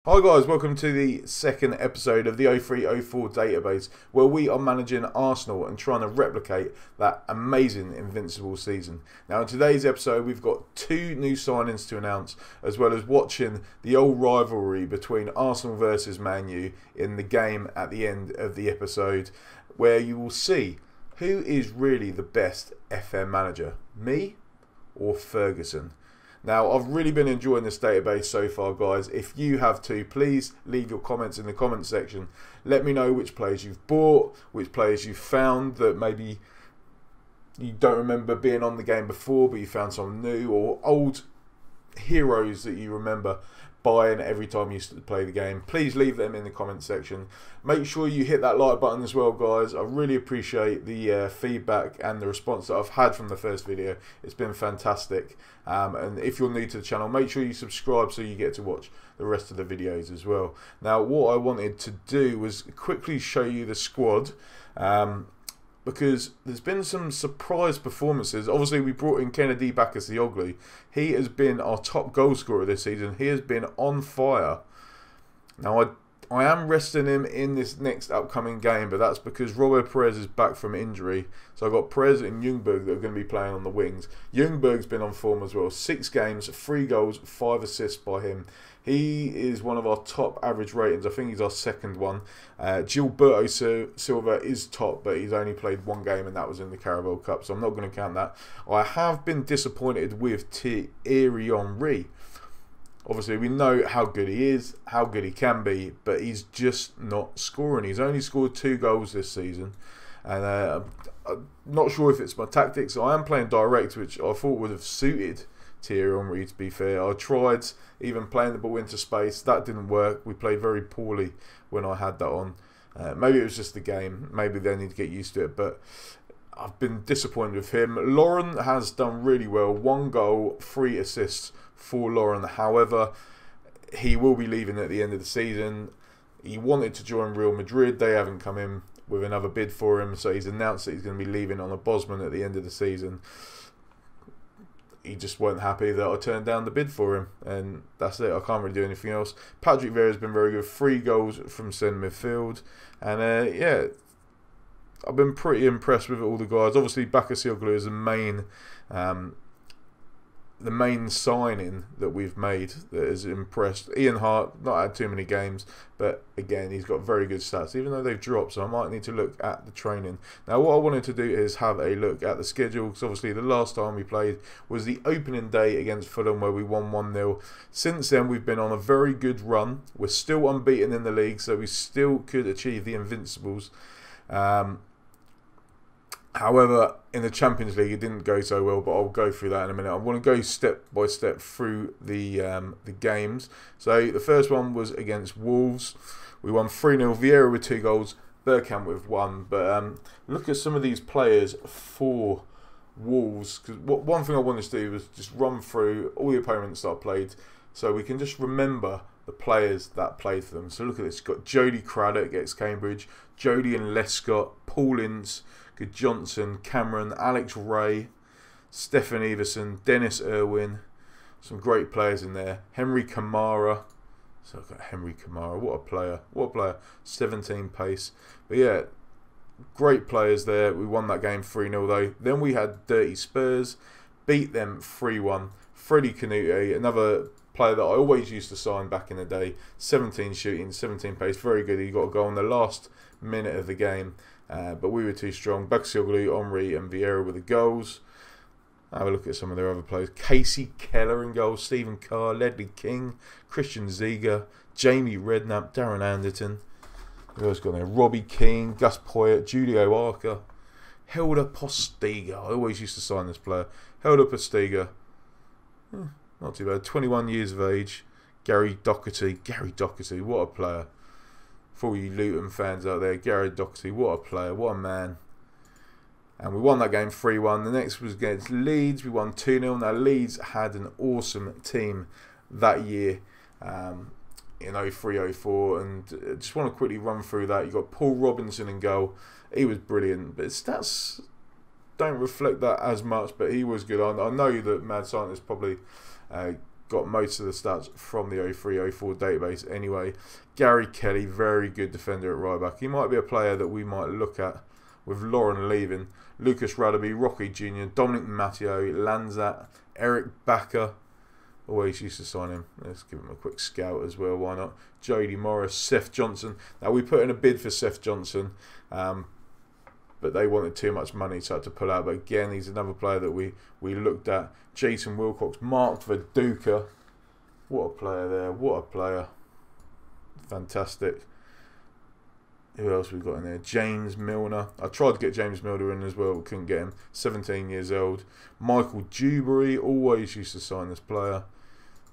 Hi guys, welcome to the second episode of the 03-04 database, where we are managing Arsenal and trying to replicate that amazing Invincibles season. Now in today's episode we've got two new signings to announce, as well as watching the old rivalry between Arsenal versus Man U in the game at the end of the episode, where you will see who is really the best FM manager, me or Ferguson. Now, I've really been enjoying this database so far, guys. If you have too, please leave your comments in the comment section. Let me know which players you've bought, which players you've found that maybe you don't remember being on the game before, but you found some new, or old heroes that you remember buying every time you used to play the game. Please leave them in the comment section. Make sure you hit that like button as well, guys. I really appreciate the feedback and the response that I've had from the first video. It's been fantastic. And if you're new to the channel, make sure you subscribe so you get to watch the rest of the videos as well. Now, what I wanted to do was quickly show you the squad, because there's been some surprise performances. Obviously, we brought in Kennedy Bakasioglu. He has been our top goal scorer this season. He has been on fire. Now, I am resting him in this next upcoming game, but that's because Robert Perez is back from injury. So I've got Perez and Ljungberg that are going to be playing on the wings. Ljungberg's been on form as well. 6 games, 3 goals, 5 assists by him. He is one of our top average ratings. I think he's our second one. Gilberto Silva is top, but he's only played 1 game, and that was in the Carabao Cup, so I'm not going to count that. I have been disappointed with Thierry Henry. Obviously, we know how good he is, how good he can be, but he's just not scoring. He's only scored 2 goals this season, and I'm not sure if it's my tactics. I am playing direct, which I thought would have suited Thierry Henry, to be fair. I tried even playing the ball into space. That didn't work. We played very poorly when I had that on. Maybe it was just the game. Maybe they need to get used to it, but I've been disappointed with him. Lauren has done really well. 1 goal, 3 assists for Lauren. However, he will be leaving at the end of the season. He wanted to join Real Madrid. They haven't come in with another bid for him, so he's announced that he's going to be leaving on a Bosman at the end of the season. He just weren't happy that I turned down the bid for him, and that's it. I can't really do anything else. Patrick Vieira's been very good. 3 goals from centre midfield, and yeah, I've been pretty impressed with all the guys. Obviously, Bakasioglu is the main signing that we've made that has impressed. Ian Hart, not had too many games, but again, he's got very good stats, even though they've dropped, so I might need to look at the training. Now, what I wanted to do is have a look at the schedule, because obviously the last time we played was the opening day against Fulham, where we won 1-0. Since then, we've been on a very good run. We're still unbeaten in the league, so we still could achieve the Invincibles. However, in the Champions League, it didn't go so well, but I'll go through that in a minute. I want to go step by step through the games. So the first one was against Wolves. We won 3-0. Vieira with 2 goals, Bergkamp with 1. But look at some of these players for Wolves. Because one thing I wanted to do was just run through all the opponents that I played, so we can just remember the players that played for them. So look at this. You've got Jody Craddock against Cambridge, Jody and Lescott, Paul Ince, Johnson, Cameron, Alex Ray, Stefan Everson, Dennis Irwin. Some great players in there. Henry Kamara. So I've got Henry Kamara. What a player. What a player. 17 pace. But yeah, great players there. We won that game 3-0 though. Then we had Dirty Spurs. Beat them 3-1. Freddie Canute, another player that I always used to sign back in the day. 17 shooting, 17 pace. Very good. He got a goal in the last minute of the game. But we were too strong. Bakasioglu, Henry and Vieira were the goals. Have a look at some of their other players. Casey Keller in goals. Stephen Carr, Ledley King, Christian Ziege, Jamie Redknapp, Darren Anderton. Who else got there? Robbie Keane, Gus Poyet, Julio Arca, Helder Postiga. I always used to sign this player. Helder Postiga. Not too bad. 21 years of age. Gary Doherty. Gary Doherty, what a player. For all you Luton fans out there, Gary Doherty, what a player, what a man. And we won that game 3-1. The next was against Leeds. We won 2-0. Now, Leeds had an awesome team that year in 03-04. And I just want to quickly run through that. You've got Paul Robinson in goal. He was brilliant. But his stats don't reflect that as much, but he was good. I know that Mad Scientist probably got most of the stats from the 03-04 database anyway. Gary Kelly, very good defender at right back. He might be a player that we might look at with Lauren leaving. Lucas Radaby, Rocky Jr., Dominic Matteo, Lanzat, Eric Backer. Always used to sign him. Let's give him a quick scout as well, why not? Jody Morris, Seth Johnson. Now, we put in a bid for Seth Johnson, but they wanted too much money, so I had to pull out. But again, he's another player that we looked at. Jason Wilcox, Mark Viduka. What a player there. What a player. Fantastic. Who else we got in there? James Milner. I tried to get James Milner in as well, but couldn't get him. 17 years old. Michael Dewberry. Always used to sign this player.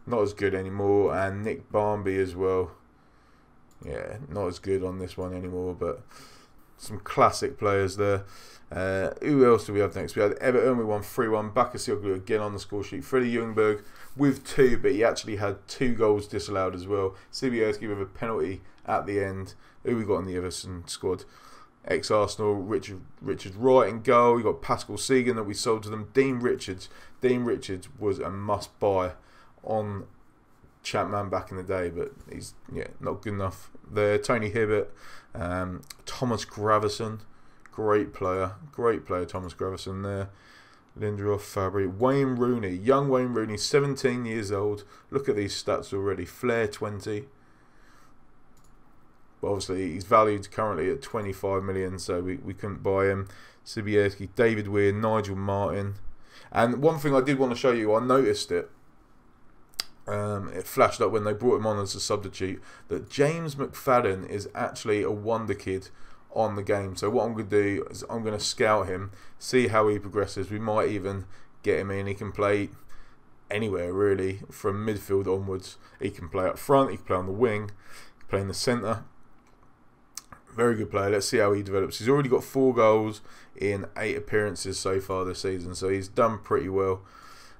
Not as good anymore. And Nick Barmby as well. Yeah, not as good on this one anymore, but some classic players there. Who else do we have next? We had Everton, we won 3-1. Bakasioglu again on the score sheet. Freddie Ljungberg with 2, but he actually had 2 goals disallowed as well. Sibierski with a penalty at the end. Who we got in the Everton squad? Ex-Arsenal, Richard Wright in goal. We got Pascal Segan that we sold to them. Dean Richards. Dean Richards was a must-buy on Chapman back in the day, but he's not good enough there. Tony Hibbert, Thomas Gravison, great player Thomas Gravison there. Lindelof, Fabry, Wayne Rooney, young Wayne Rooney, 17 years old. Look at these stats already. Flair 20. But obviously he's valued currently at 25 million, so we couldn't buy him. Sibierski, David Weir, Nigel Martin. And one thing I did want to show you, I noticed it. It flashed up when they brought him on as a substitute, that James McFadden is actually a wonder kid on the game. So what I'm going to do is I'm going to scout him, see how he progresses. We might even get him in. He can play anywhere really, from midfield onwards. He can play up front, he can play on the wing, he can play in the centre. Very good player. Let's see how he develops. He's already got 4 goals in 8 appearances so far this season, so he's done pretty well.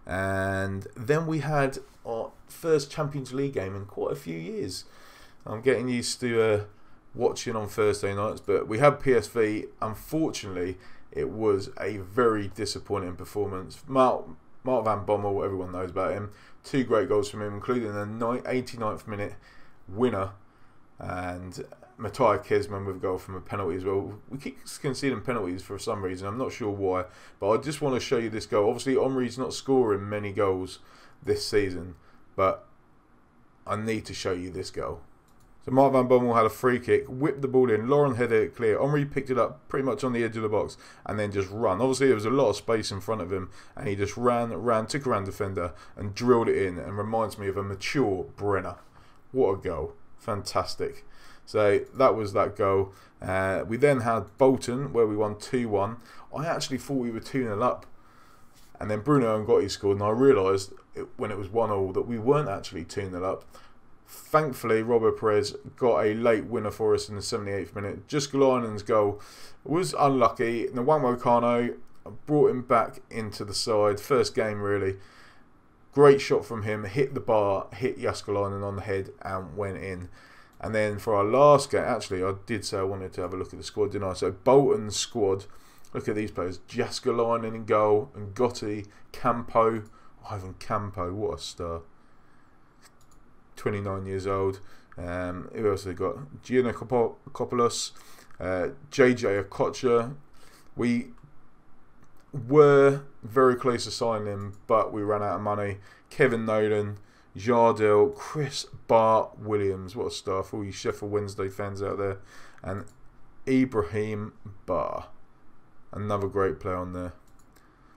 And then we had our first Champions League game in quite a few years. I'm getting used to watching on Thursday nights, but we had PSV. Unfortunately, it was a very disappointing performance. Mark van Bommel, everyone knows about him. 2 great goals from him, including a 89th minute winner, and Matthias Kesman with a goal from a penalty as well. We keep conceding penalties for some reason. I'm not sure why, but I just want to show you this goal. Obviously, Omri's not scoring many goals this season, but I need to show you this goal. So Mark van Bommel had a free kick, whipped the ball in, Lauren headed it clear. Omri picked it up pretty much on the edge of the box and then just run. Obviously, there was a lot of space in front of him, and he just ran, took around defender and drilled it in, and reminds me of a mature Brenner. What a goal. Fantastic. So that was that goal. We then had Bolton, where we won 2-1. I actually thought we were 2-0 up. And then Bruno Ngotti scored, and I realised when it was 1-1 that we weren't actually 2-0 up. Thankfully, Robert Perez got a late winner for us in the 78th minute. Just Galainen's goal was unlucky. Nwango Kano brought him back into the side. First game, really. Great shot from him. Hit the bar, hit Jaskalainen on the head, and went in. And then for our last game, actually, I did say I wanted to have a look at the squad, didn't I? So Bolton's squad, look at these players. Jaskalainen in goal, and Gotti, Campo, Ivan Campo, what a star. 29 years old. Who else have they got? Giannakopoulos, JJ Okocha. We were very close to signing him, but we ran out of money. Kevin Nolan, Jardel, Chris Bart Williams, what a star for all you Sheffield Wednesday fans out there, and Ibrahim Bar, another great player on there.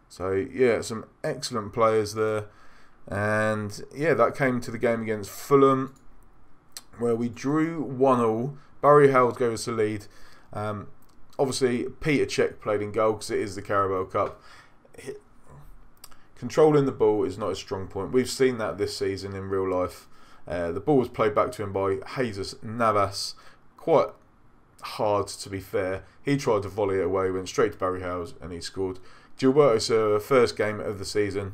So yeah, some excellent players there. And yeah, that came to the game against Fulham, where we drew 1-1. Barry Howard gave us the lead. Obviously, Peter Cech played in goal because it is the Carabao Cup. Controlling the ball is not a strong point. We've seen that this season in real life. The ball was played back to him by Jesus Navas. Quite hard, to be fair. He tried to volley it away, went straight to Barry Howes, and he scored. Gilberto Silva, first game of the season,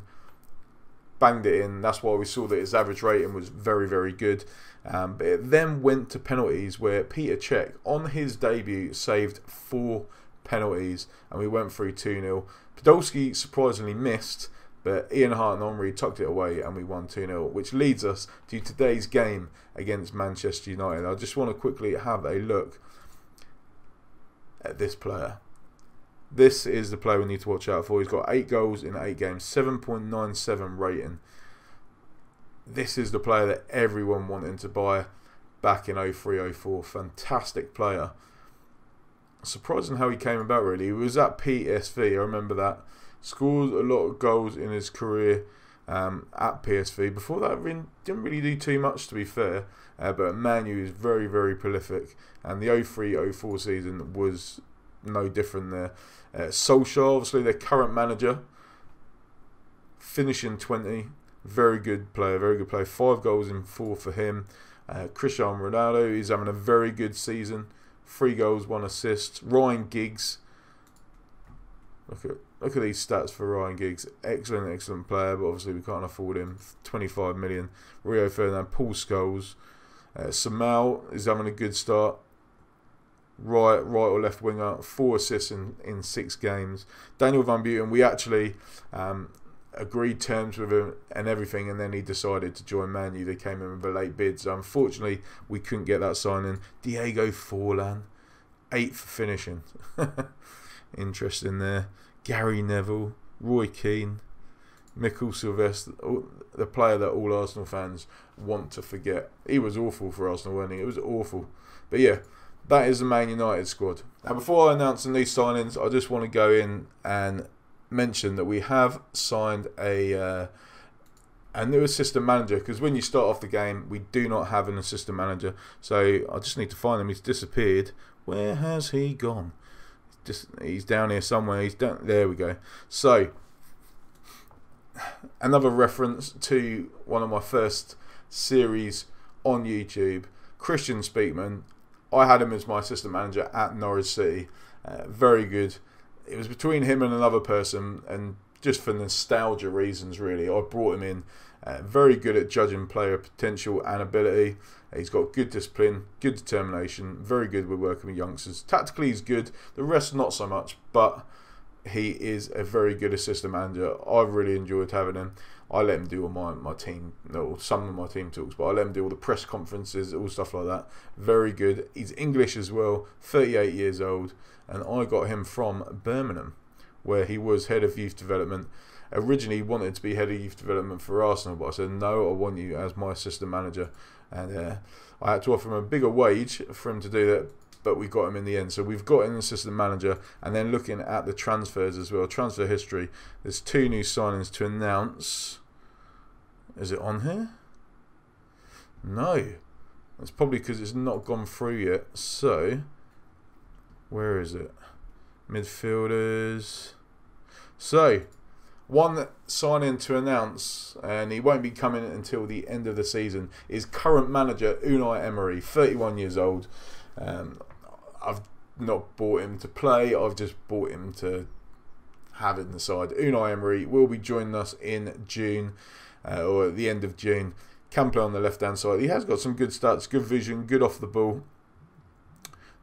banged it in. That's why we saw that his average rating was very, very good. But it then went to penalties, where Peter Cech, on his debut, saved 4 penalties, and we went through 2-0. Podolski surprisingly missed, But Ian Hart and Henry tucked it away and we won 2-0, which leads us to today's game against Manchester United. I just want to quickly have a look at this player. This is the player we need to watch out for. He's got 8 goals in 8 games, 7.97 rating. This is the player that everyone wanted to buy back in 03-04. Fantastic player. Surprising how he came about, really. He was at PSV, I remember that. Scored a lot of goals in his career at PSV. Before that, didn't really do too much, to be fair. But at Man U, is very, very prolific. And the 03-04 season was no different there. Solskjaer, obviously their current manager, finishing 20. Very good player, very good player. 5 goals in 4 for him. Cristiano Ronaldo is having a very good season. 3 goals, 1 assist. Ryan Giggs. Look at these stats for Ryan Giggs. Excellent, excellent player, but obviously we can't afford him. 25 million. Rio Ferdinand, Paul Scholes. Samal is having a good start. Right or left winger. 4 assists in 6 games. Daniel Van Buiten, we actually agreed terms with him and everything, and then he decided to join Man U. They came in with a late bid, so unfortunately we couldn't get that signing. Diego Forlan, 8 for finishing. Interesting there. Gary Neville, Roy Keane, Mikkel Sylvester, the player that all Arsenal fans want to forget. He was awful for Arsenal, wasn't he? It was awful. But yeah, that is the Man United squad. Now, before I announce the new signings, I just want to go in and mention that we have signed a new assistant manager, because when you start off the game, we do not have an assistant manager. So I just need to find him. He's disappeared. Where has he gone? He's down here somewhere. He's down. There we go. So another reference to one of my first series on YouTube, Christian Speakman. I had him as my assistant manager at Norwich City. Very good. It was between him and another person, and just for nostalgia reasons, really, I brought him in. Very good at judging player potential and ability. He's got good discipline, good determination, very good with working with youngsters. Tactically, he's good. The rest, not so much, but he is a very good assistant manager. I've really enjoyed having him. I let him do all my team, no, some of my team talks, but I let him do all the press conferences, all stuff like that. Very good. He's English as well, 38 years old, and I got him from Birmingham, where he was head of youth development. Originally wanted to be head of youth development for Arsenal, but I said, no, I want you as my assistant manager. And I had to offer him a bigger wage for him to do that, but we got him in the end. So we've got an assistant manager, and then looking at the transfers as well, transfer history, there's 2 new signings to announce. Is it on here? No. That's probably because it's not gone through yet. So, where is it? Midfielders. So, one signing to announce, and he won't be coming until the end of the season, is current manager Unai Emery, 31 years old. I've not bought him to play, I've just bought him to have in the side. Unai Emery will be joining us in June, or at the end of June. Can play on the left hand side. He has got some good stats, good vision, good off the ball.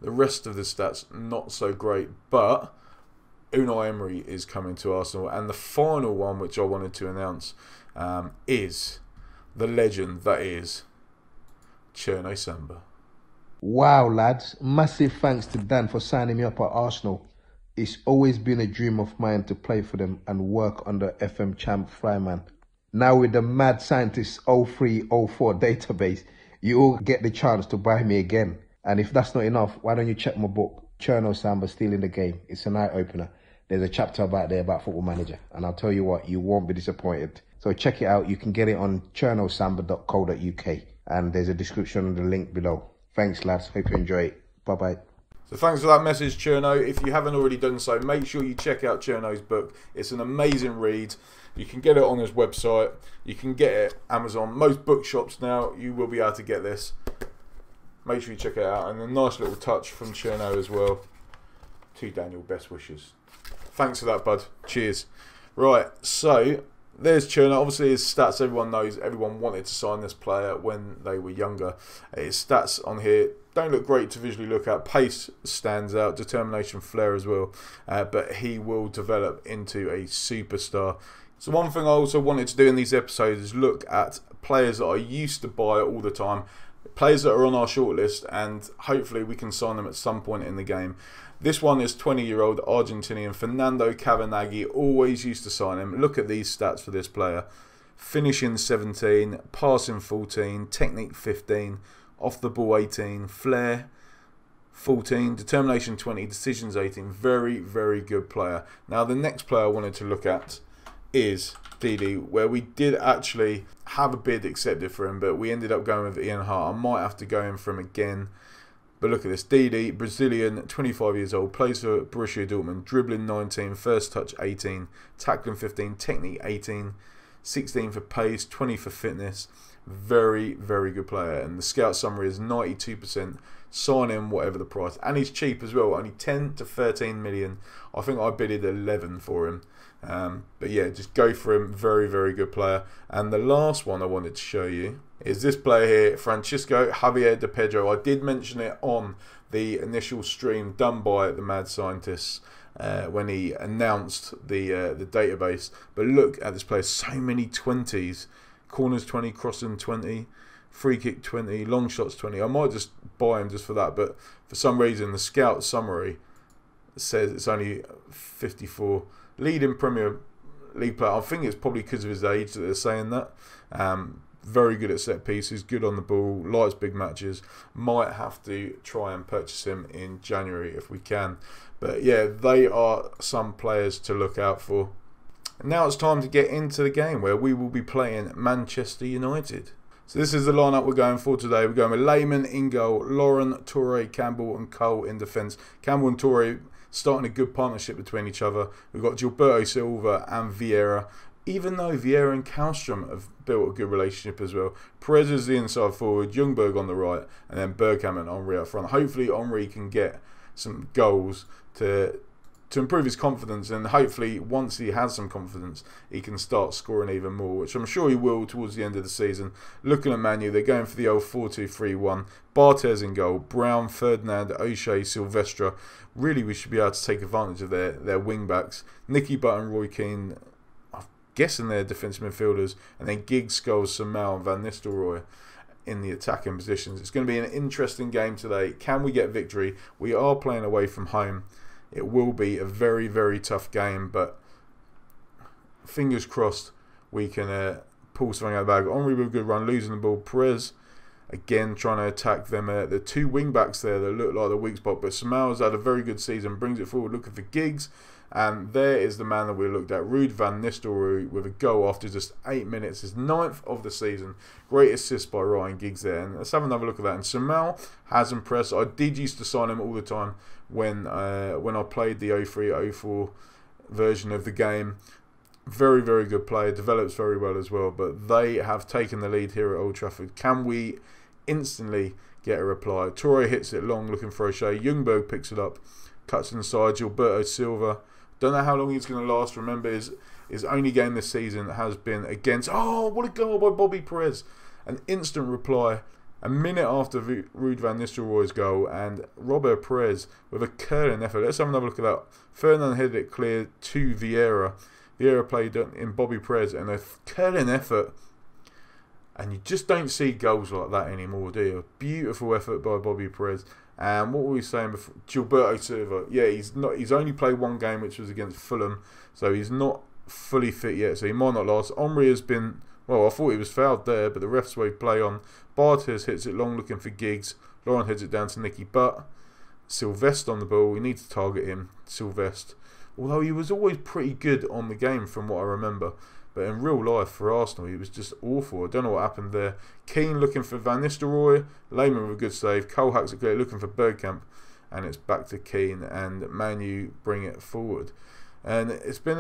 The rest of the stats not so great, but Unai Emery is coming to Arsenal. And the final one which I wanted to announce is the legend that is Cherno Samba. Wow, lads. Massive thanks to Dan for signing me up at Arsenal. It's always been a dream of mine to play for them and work under FM champ Flyman. Now with the Mad Scientist 03-04 database, you all get the chance to buy me again. And if that's not enough, why don't you check my book, Cherno Samba, Stealing the Game. It's an eye-opener. There's a chapter about there about Football Manager. And I'll tell you what, you won't be disappointed. So check it out. You can get it on chernosamba.co.uk. And there's a description on the link below. Thanks, lads. Hope you enjoy it. Bye-bye. So thanks for that message, Cherno. If you haven't already done so, make sure you check out Cherno's book. It's an amazing read. You can get it on his website. You can get it Amazon. Most bookshops now, you will be able to get this. Make sure you check it out. And a nice little touch from Cherno as well. To Daniel, best wishes. Thanks for that, bud. Cheers. Right, so there's Cherno. Obviously, his stats, everyone knows. Everyone wanted to sign this player when they were younger. His stats on here don't look great to visually look at. Pace stands out. Determination, flair as well. But he will develop into a superstar. So one thing I also wanted to do in these episodes is look at players that I used to buy all the time, players that are on our shortlist, and hopefully we can sign them at some point in the game. This one is 20-year-old Argentinian Fernando Cavanaghi. Always used to sign him. Look at these stats for this player. Finishing 17, passing 14, technique 15, off the ball 18, flair 14, determination 20, decisions 18. Very, very good player. Now the next player I wanted to look at is Didi, where we did actually have a bid accepted for him, but we ended up going with Ian Hart. I might have to go in for him again. But look at this, Didi, Brazilian, 25 years old, plays for Borussia Dortmund, dribbling 19, first touch 18, tackling 15, technique 18, 16 for pace, 20 for fitness. Very, very good player. And the scout summary is 92%. Sign him whatever the price. And he's cheap as well, only 10 to 13 million. I think I bidded 11 for him. But yeah, just go for him. Very, very good player. And the last one I wanted to show you is this player here, Francisco Javier de Pedro. I did mention it on the initial stream done by the Mad Scientists when he announced the database. But look at this player, so many 20s. Corners 20, crossing 20, free kick 20, long shots 20. I might just buy him just for that, but for some reason the scout summary says it's only 54. Leading Premier League player. I think it's probably because of his age that they're saying that. Very good at set pieces, good on the ball, likes big matches. Might have to try and purchase him in January if we can. But yeah, they are some players to look out for. And now it's time to get into the game where we will be playing Manchester United. So this is the lineup we're going for today. We're going with Lehmann in goal, Lauren, Toure, Campbell and Cole in defence. Campbell and Toure starting a good partnership between each other. We've got Gilberto Silva and Vieira. Even though Vieira and Kallstrom have built a good relationship as well. Perez is the inside forward, Ljungberg on the right, and then Bergkamp and Henry up front. Hopefully Henry can get some goals to improve his confidence, and hopefully once he has some confidence he can start scoring even more, which I'm sure he will towards the end of the season. Looking at Man U, they're going for the old 4-2-3-1. Barthez in goal, Brown, Ferdinand, O'Shea, Silvestre. Really we should be able to take advantage of their wing backs. Nicky Butt and Roy Keane, I'm guessing they're defensive midfielders, and then Giggs, Scholes, Samal and Van Nistelrooy in the attacking positions. It's going to be an interesting game today. Can we get victory? We are playing away from home. It will be a very, very tough game, but fingers crossed we can pull something out of the bag. Henry with a good run, losing the ball. Perez, again, trying to attack them. The two wing-backs there that look like the weak spot, but Samal's had a very good season, brings it forward, looking for Giggs. And there is the man that we looked at, Ruud van Nistelrooy, with a goal after just 8 minutes. His 9th of the season. Great assist by Ryan Giggs there. And let's have another look at that. And Samal has impressed. I did used to sign him all the time when I played the 03-04 version of the game. Very, very good player. Develops very well as well. But they have taken the lead here at Old Trafford. Can we instantly get a reply? Toure hits it long, looking for O'Shea. Ljungberg picks it up. Cuts inside. Gilberto Silva. Don't know how long he's going to last. Remember, his only game this season has been against... Oh, what a goal by Bobby Perez. An instant reply a minute after Ruud van Nistelrooy's goal, and Robert Perez with a curling effort. Let's have another look at that. Ferdinand headed it clear to Vieira. Vieira played in Bobby Perez, and a curling effort. And you just don't see goals like that anymore, do you? Beautiful effort by Bobby Perez. And what were we saying before? Gilberto Silva. Yeah, he's only played one game, which was against Fulham, so he's not fully fit yet, so he might not last. Henry has been, well, I thought he was fouled there, but the refs wave play on. Barthez hits it long, looking for Giggs. Lauren heads it down to Nicky Butt. Silvestre on the ball. We need to target him, Silvestre. Although he was always pretty good on the game from what I remember. But in real life for Arsenal, he was just awful. I don't know what happened there. Keane looking for Van Nistelrooy. Lehmann with a good save. Cole hacks it clear, looking for Bergkamp. And it's back to Keane, and Man U bring it forward. And it's been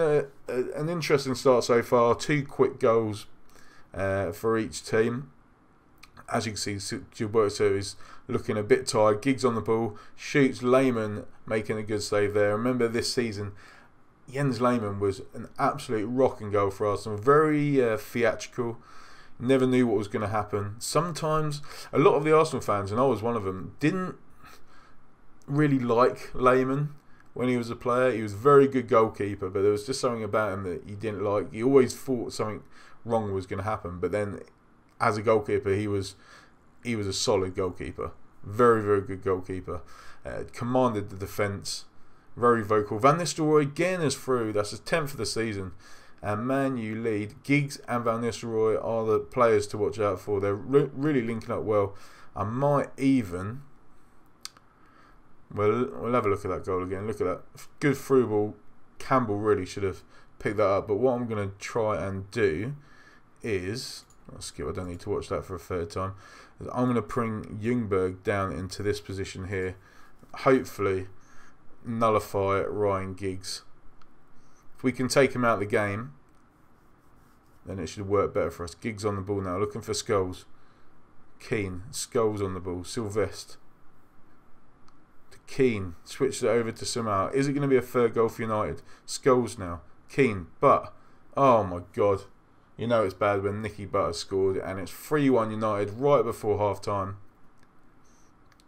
an interesting start so far. 2 quick goals for each team. As you can see, Gilberto is looking a bit tired. Giggs on the ball. Shoots. Lehmann making a good save there. Remember this season, Jens Lehmann was an absolute rocking goal for Arsenal. Very theatrical. Never knew what was going to happen. Sometimes, a lot of the Arsenal fans, and I was one of them, didn't really like Lehmann. when he was a player. He was a very good goalkeeper, but there was just something about him that you didn't like. You always thought something wrong was going to happen, but then as a goalkeeper, he was a solid goalkeeper. Very, very good goalkeeper. Commanded the defence. Very vocal. Van Nistelrooy again is through. That's his 10th of the season. And Man U lead. Giggs and Van Nistelrooy are the players to watch out for. They're really linking up well. I might even... Well, we'll have a look at that goal again. Look at that. Good through ball. Campbell really should have picked that up. But what I'm going to try and do is... I'll skip. I don't need to watch that for a third time. I'm going to bring Ljungberg down into this position here. Hopefully nullify Ryan Giggs. If we can take him out of the game, then it should work better for us. Giggs on the ball now, looking for Scholes. Keane, Scholes on the ball. Sylvester to Keane, switched it over to Samal. Is it going to be a third goal for United? Scholes now, Keane, but oh my god, you know it's bad when Nicky Butt scored, and it's 3-1 United right before half time.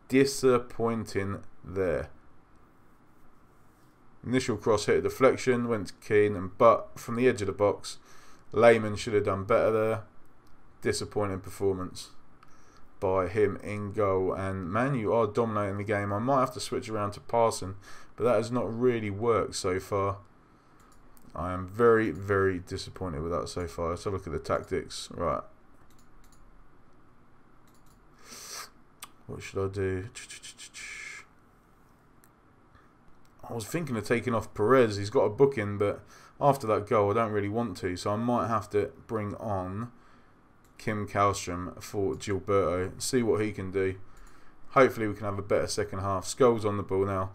Disappointing there. Initial cross hit a deflection, went to Keane, and Butt from the edge of the box. Lehmann should have done better there. Disappointing performance by him in goal. And Man U are dominating the game. I might have to switch around to passing, but that has not really worked so far. I am very, very disappointed with that so far. Let's have a look at the tactics. Right. What should I do? I was thinking of taking off Perez. He's got a booking, but after that goal, I don't really want to. So I might have to bring on Kim Kallstrom for Gilberto. See what he can do. Hopefully we can have a better second half. Scholes on the ball now.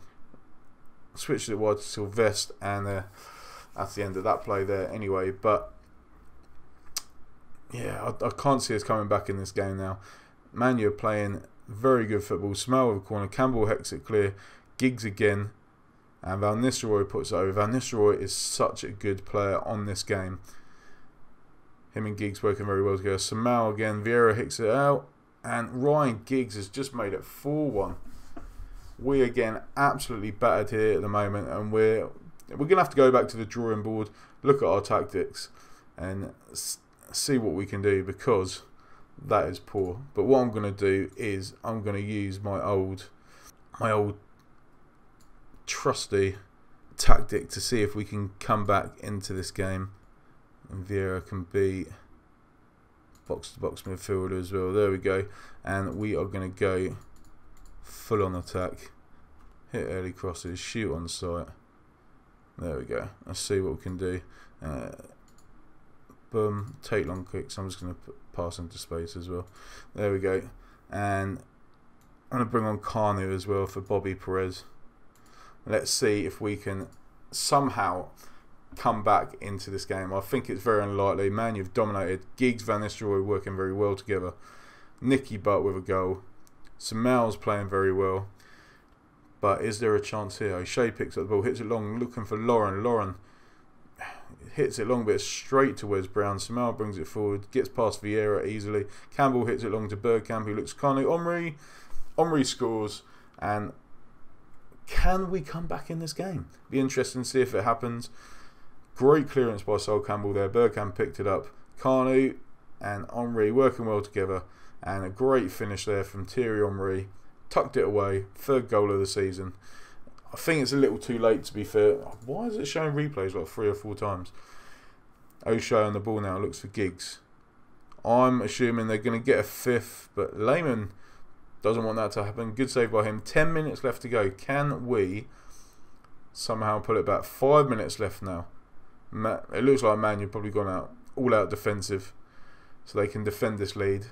Switched it wide to Sylvester, and that's the end of that play there anyway. But yeah, I can't see us coming back in this game now. Man U are playing very good football. Smell with a corner. Campbell hecks it clear. Giggs again. And Van Nistelrooy puts it over. Van Nistelrooy is such a good player on this game. Him and Giggs working very well together. Samal again. Vieira hits it out. And Ryan Giggs has just made it 4-1. We again absolutely battered here at the moment. And we're going to have to go back to the drawing board. Look at our tactics. And see what we can do, because that is poor. But what I'm going to do is I'm going to use my old trusty tactic to see if we can come back into this game. And Vieira can be box-to-box midfielder as well. There we go. And we are going to go full on attack. Hit early crosses, shoot on sight. There we go. Let's see what we can do. Boom. Take long kicks. I'm just going to pass into space as well. There we go. And I'm going to bring on Carnu as well for Bobby Perez. Let's see if we can somehow come back into this game. I think it's very unlikely. Man, you've dominated. Giggs, Van Nistelrooy working very well together. Nicky Butt with a goal. Samal's playing very well. But is there a chance here? O'Shea picks up the ball, hits it long, looking for Lauren. Lauren hits it long, but it's straight towards Brown. Samal brings it forward, gets past Vieira easily. Campbell hits it long to Bergkamp, who looks kind of Omri scores. And can we come back in this game? Be interesting to see if it happens. Great clearance by Sol Campbell there. Bergkamp picked it up. Carnu and Omri working well together. And a great finish there from Thierry Omri. Tucked it away. Third goal of the season. I think it's a little too late, to be fair. Why is it showing replays like 3 or 4 times? O'Shea on the ball now. Looks for Giggs. I'm assuming they're going to get a 5th. But Lehmann doesn't want that to happen. Good save by him. 10 minutes left to go. Can we somehow pull it back? 5 minutes left now. It looks like Man U've probably gone out all out defensive, so they can defend this lead.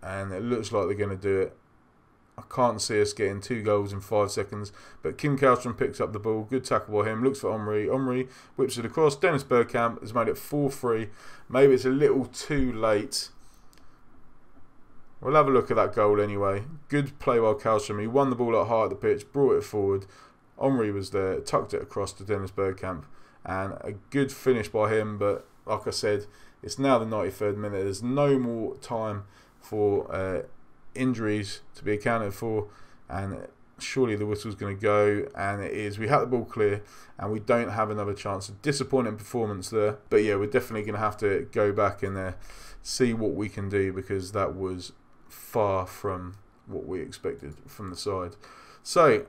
And it looks like they're going to do it. I can't see us getting 2 goals in 5 seconds. But Kim Kallstrom picks up the ball. Good tackle by him. Looks for Omri. Omri whips it across. Dennis Bergkamp has made it 4-3. Maybe it's a little too late. We'll have a look at that goal anyway. Good play by Kallstrom. He won the ball at heart of the pitch. Brought it forward. Omri was there. Tucked it across to Dennis Bergkamp. And a good finish by him. But like I said, it's now the 93rd minute. There's no more time for injuries to be accounted for, and surely the whistle's going to go, and it is. We had the ball clear, and we don't have another chance. A disappointing performance there, but yeah, we're definitely going to have to go back in there, see what we can do, because that was far from what we expected from the side. So,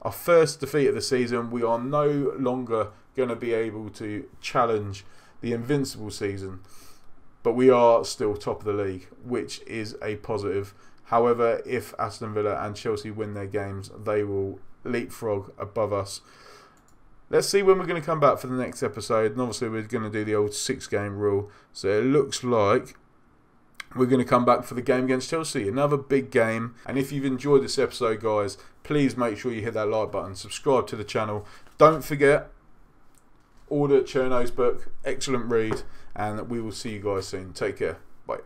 our first defeat of the season. We are no longer going to be able to challenge the Invincible season, but we are still top of the league, which is a positive. However, if Aston Villa and Chelsea win their games, they will leapfrog above us. Let's see when we're going to come back for the next episode, and obviously we're going to do the old 6-game rule. So it looks like we're going to come back for the game against Chelsea, another big game. And if you've enjoyed this episode, guys, please make sure you hit that like button, subscribe to the channel. Don't forget, order Cherno's book, excellent read, and we will see you guys soon. Take care. Bye.